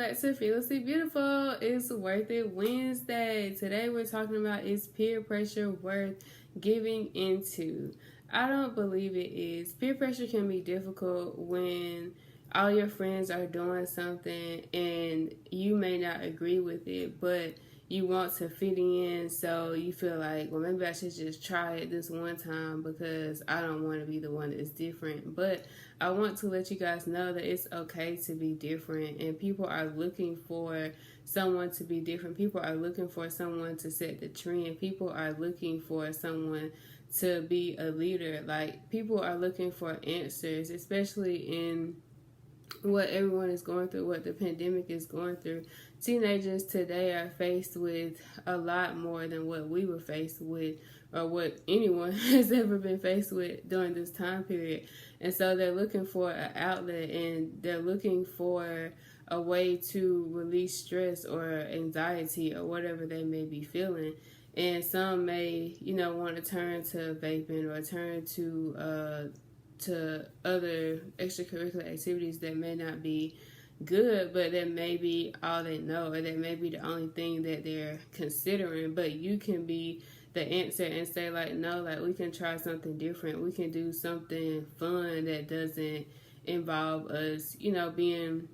back to Fearlessly Beautiful. It's Worth It Wednesday. Today we're talking about, is peer pressure worth giving into? I don't believe it is. Peer pressure can be difficult when all your friends are doing something and you may not agree with it, but you want to fit in, so you feel like, well, maybe I should just try it this one time because I don't want to be the one that's different. But I want to let you guys know that it's okay to be different, and people are looking for someone to be different. People are looking for someone to set the trend. People are looking for someone to be a leader. Like, people are looking for answers, especially in what everyone is going through, what the pandemic is going through. Teenagers today are faced with a lot more than what we were faced with, or what anyone has ever been faced with during this time period. And so they're looking for an outlet, and they're looking for a way to release stress or anxiety or whatever they may be feeling. And some may, want to turn to vaping or turn to other extracurricular activities that may not be good, but that may be all they know, or that may be the only thing that they're considering. But you can be the answer and say, like, no, like, we can try something different. We can do something fun that doesn't involve us, being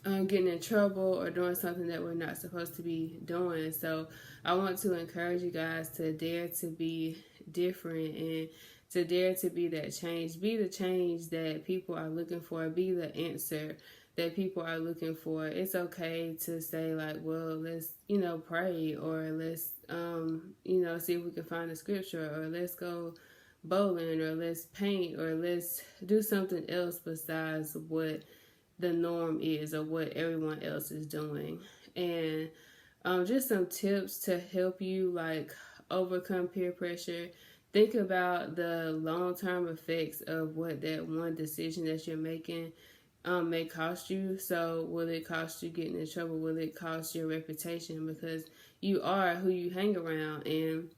getting in trouble or doing something that we're not supposed to be doing. So I want to encourage you guys to dare to be different, and to dare to be that change. Be the change that people are looking for. Be the answer that people are looking for. It's okay to say, like, well, let's, pray, or let's, see if we can find a scripture, or let's go bowling, or let's paint, or let's do something else besides what the norm is or what everyone else is doing. And just some tips to help you, like, overcome peer pressure. Think about the long-term effects of what that one decision that you're making may cost you. So will it cost you getting in trouble? Will it cost your reputation? Because you are who you hang around. And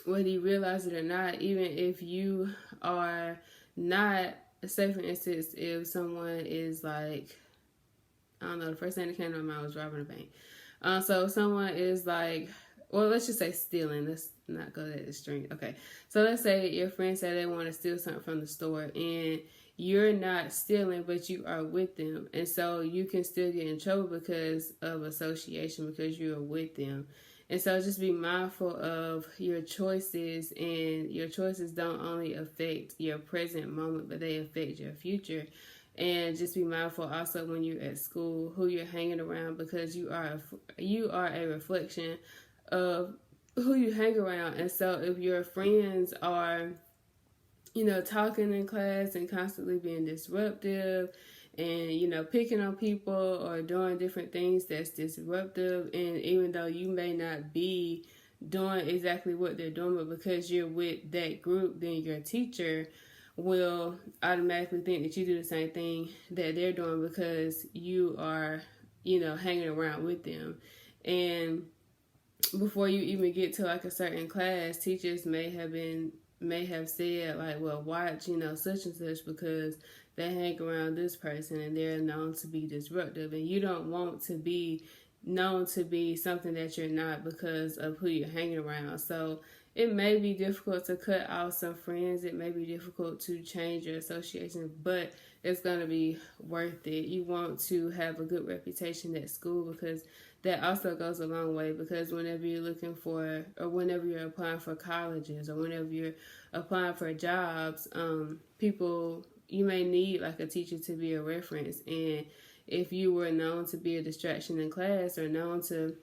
whether you realize it or not, even if you are not, say for instance, if someone is like, I don't know, the first thing that came to my mind was robbing a bank. So if someone is like, well, let's just say stealing. Let's not go that extreme. Okay. So let's say your friends say they want to steal something from the store, and you're not stealing, but you are with them. And so you can still get in trouble because of association, because you're with them. And so just be mindful of your choices, and your choices don't only affect your present moment, but they affect your future. And just be mindful also when you're at school, who you're hanging around, because you are a reflection of who you hang around. And so if your friends are, talking in class and constantly being disruptive, and picking on people or doing different things that's disruptive, and even though you may not be doing exactly what they're doing, but because you're with that group, then your teacher will automatically think that you do the same thing that they're doing because you are, hanging around with them. And before you even get to like a certain class, teachers may have said, like, well, watch, such and such, because they hang around this person and they're known to be disruptive, and you don't want to be known to be something that you're not because of who you're hanging around. So it may be difficult to cut off some friends. It may be difficult to change your association, but it's going to be worth it. You want to have a good reputation at school, because that also goes a long way. Because whenever you're looking for, or whenever you're applying for colleges, or whenever you're applying for jobs, you may need like a teacher to be a reference. And if you were known to be a distraction in class, or known to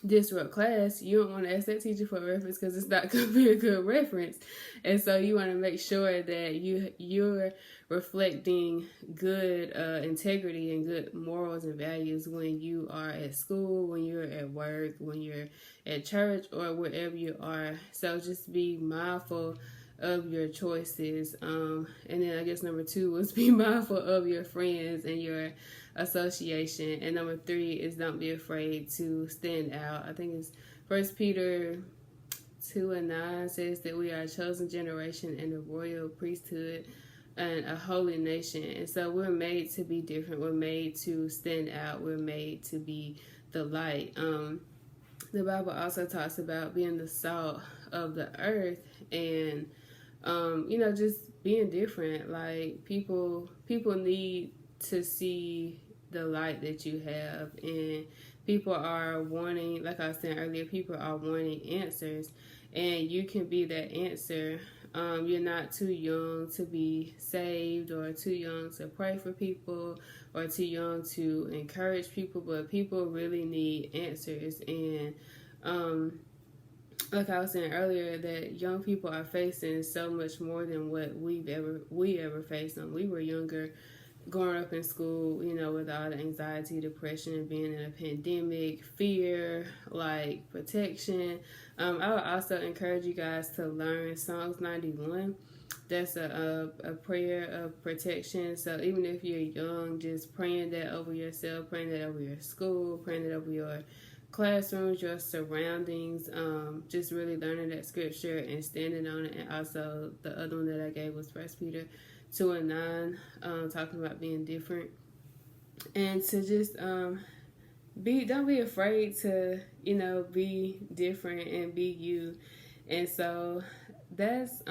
disrupt class, you don't want to ask that teacher for a reference, because it's not going to be a good reference. And so you want to make sure that you're reflecting good integrity and good morals and values when you are at school, when you're at work, when you're at church, or wherever you are. So just be mindful of your choices. And then I guess number 2 was be mindful of your friends and your association. And number 3 is don't be afraid to stand out. I think it's 1 Peter 2:9 says that we are a chosen generation and a royal priesthood, and a holy nation. And so we're made to be different. We're made to stand out. We're made to be the light. The Bible also talks about being the salt of the earth, and just being different. Like people need to see the light that you have, and people are wanting, like I was saying earlier, people are wanting answers, and you can be that answer. You're not too young to be saved, or too young to pray for people, or too young to encourage people, but people really need answers. And like I was saying earlier, that young people are facing so much more than what we ever faced when we were younger, growing up in school, with all the anxiety, depression, being in a pandemic, fear, like protection. I would also encourage you guys to learn Psalms 91. That's a prayer of protection. So even if you're young, just praying that over yourself, praying that over your school, praying that over your classrooms, your surroundings, just really learning that scripture and standing on it. And also the other one that I gave was 1 Peter 2:9, talking about being different, and to just don't be afraid to be different and be you. And so that's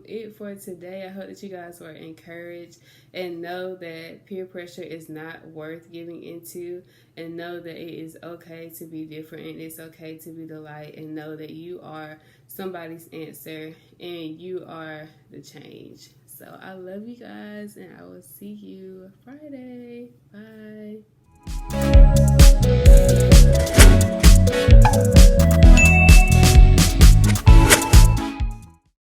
it for today. I hope that you guys were encouraged, and know that peer pressure is not worth giving into, and know that it is okay to be different, and it's okay to be the light, and know that you are somebody's answer and you are the change. So I love you guys, and I will see you Friday. Bye.